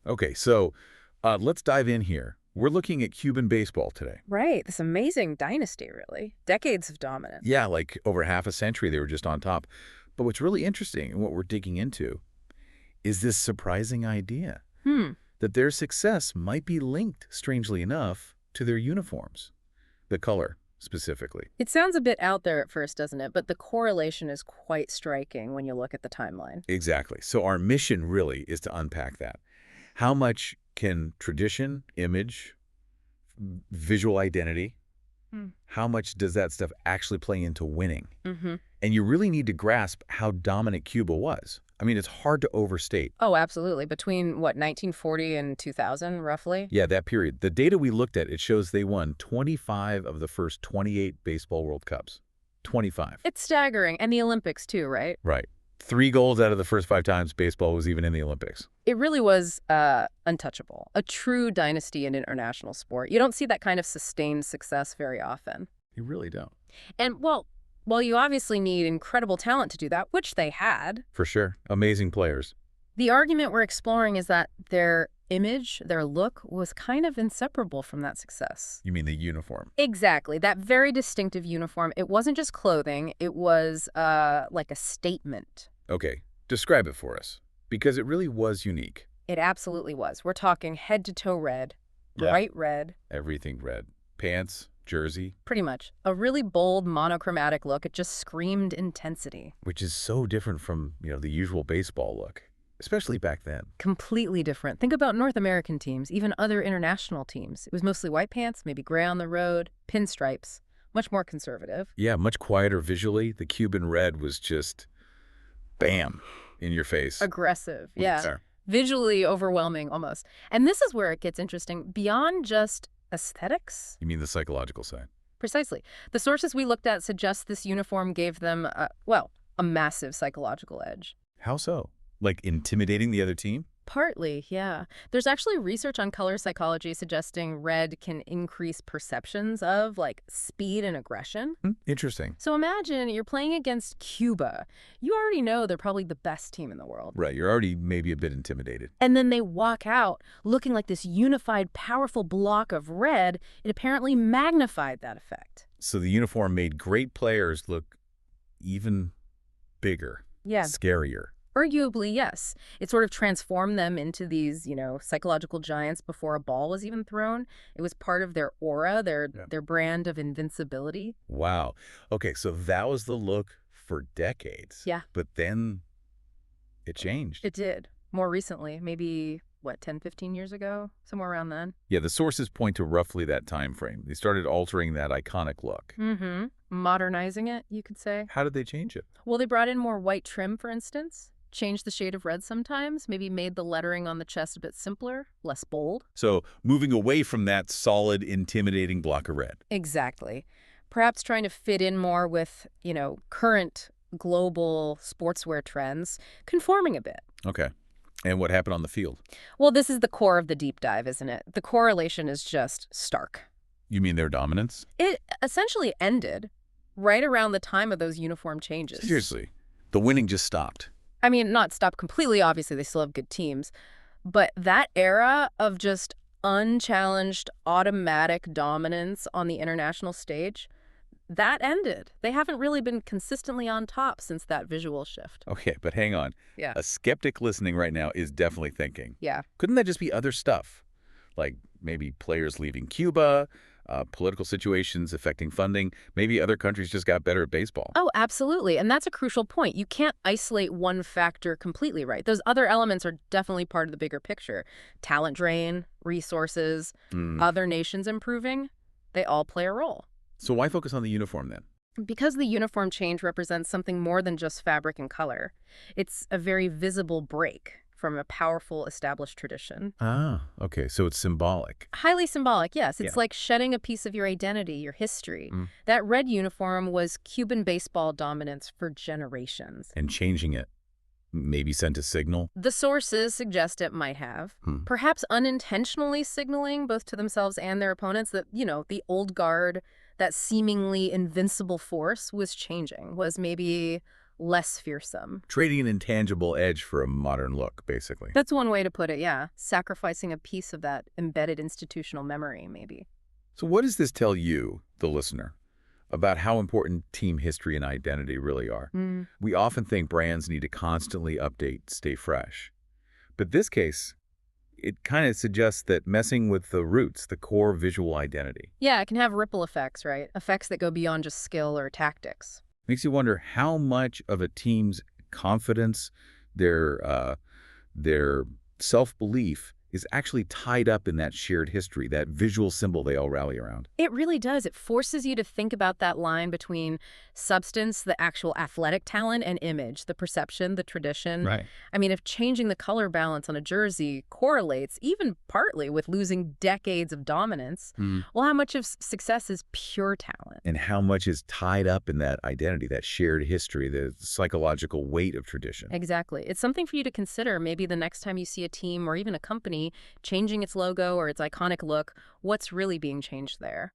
Okay, so let's dive in here. We're looking at Cuban baseball today. Right. This amazing dynasty, really. Decades of dominance. Yeah, like over half a century they were just on top. But what's really interesting and what we're digging into is this surprising idea that their success might be linked, strangely enough, to their uniforms, the color specifically. It sounds a bit out there at first, doesn't it? But the correlation is quite striking when you look at the timeline. Exactly. So our mission really is to unpack that. How much can tradition, image, visual identity, how much does that stuff actually play into winning? And you really need to grasp how dominant Cuba was. I mean, it's hard to overstate. Oh, absolutely. Between, what, 1940 and 2000, roughly? Yeah, that period. The data we looked at, it shows they won 25 of the first 28 Baseball World Cups. 25. It's staggering. And the Olympics, too, right? Right. 3 goals out of the first 5 times baseball was even in the Olympics. It really was untouchable. A true dynasty in international sport. You don't see that kind of sustained success very often. You really don't. And, well, you obviously need incredible talent to do that, which they had. For sure. Amazing players. The argument we're exploring is that their image, their look, was kind of inseparable from that success. You mean the uniform? Exactly. That very distinctive uniform. It wasn't just clothing. It was like a statement. Okay. Describe it for us, because it really was unique. It absolutely was. We're talking head-to-toe red, bright red. Everything red. Pants, jersey. Pretty much. A really bold, monochromatic look. It just screamed intensity. Which is so different from, the usual baseball look, especially back then. Completely different. Think about North American teams, even other international teams. It was mostly white pants, maybe gray on the road, pinstripes. Much more conservative. Yeah, much quieter visually. The Cuban red was just, bam, in your face. Aggressive, yeah. Visually overwhelming, almost. And this is where it gets interesting. Beyond just aesthetics? You mean the psychological side? Precisely. The sources we looked at suggest this uniform gave them, a massive psychological edge. How so? Like intimidating the other team? Partly, yeah. There's actually research on color psychology suggesting red can increase perceptions of, speed and aggression. Interesting. So imagine you're playing against Cuba. You already know they're probably the best team in the world. Right, you're already maybe a bit intimidated. And then they walk out looking like this unified, powerful block of red. It apparently magnified that effect. So the uniform made great players look even bigger. Yeah. Scarier. Arguably, yes. It sort of transformed them into these, psychological giants before a ball was even thrown. It was part of their aura, their brand of invincibility. Wow. Okay, so that was the look for decades. Yeah. But then it changed. It did. More recently, maybe, 10, 15 years ago? Somewhere around then. Yeah, the sources point to roughly that time frame. They started altering that iconic look. Modernizing it, you could say. How did they change it? Well, they brought in more white trim, for instance. Changed the shade of red sometimes, maybe made the lettering on the chest a bit simpler, less bold. So moving away from that solid, intimidating block of red. Exactly. Perhaps trying to fit in more with, current global sportswear trends, conforming a bit. Okay. And what happened on the field? Well, this is the core of the deep dive, isn't it? The correlation is just stark. You mean their dominance? It essentially ended right around the time of those uniform changes. Seriously. The winning just stopped. I mean, not stopped completely, obviously, they still have good teams. But that era of just unchallenged, automatic dominance on the international stage, that ended. They haven't really been consistently on top since that visual shift. Okay, but hang on. Yeah. A skeptic listening right now is definitely thinking. Yeah. Couldn't that just be other stuff? Like maybe players leaving Cuba, political situations affecting funding. Maybe other countries just got better at baseball. Oh, absolutely. And that's a crucial point. You can't isolate one factor completely, right? Those other elements are definitely part of the bigger picture. Talent drain, resources, other nations improving, they all play a role. So why focus on the uniform then? Because the uniform change represents something more than just fabric and color. It's a very visible break from a powerful established tradition. Ah, okay. So it's symbolic. Highly symbolic, yes. It's like shedding a piece of your identity, your history. That red uniform was Cuban baseball dominance for generations. And changing it maybe sent a signal? The sources suggest it might have. Perhaps unintentionally signaling both to themselves and their opponents that, the old guard, that seemingly invincible force was changing, was maybe less fearsome. Trading an intangible edge for a modern look, basically. That's one way to put it, yeah. Sacrificing a piece of that embedded institutional memory, maybe. So what does this tell you, the listener, about how important team history and identity really are? We often think brands need to constantly update, stay fresh. But this case, it kind of suggests that messing with the roots, the core visual identity. Yeah, it can have ripple effects, right? Effects that go beyond just skill or tactics. Makes you wonder how much of a team's confidence, their self-belief, is actually tied up in that shared history, that visual symbol they all rally around. It really does. It forces you to think about that line between substance, the actual athletic talent, and image, the perception, the tradition. Right. I mean, if changing the color balance on a jersey correlates, even partly, with losing decades of dominance, well, how much of success is pure talent? And how much is tied up in that identity, that shared history, the psychological weight of tradition? Exactly. It's something for you to consider maybe the next time you see a team or even a company changing its logo or its iconic look, what's really being changed there?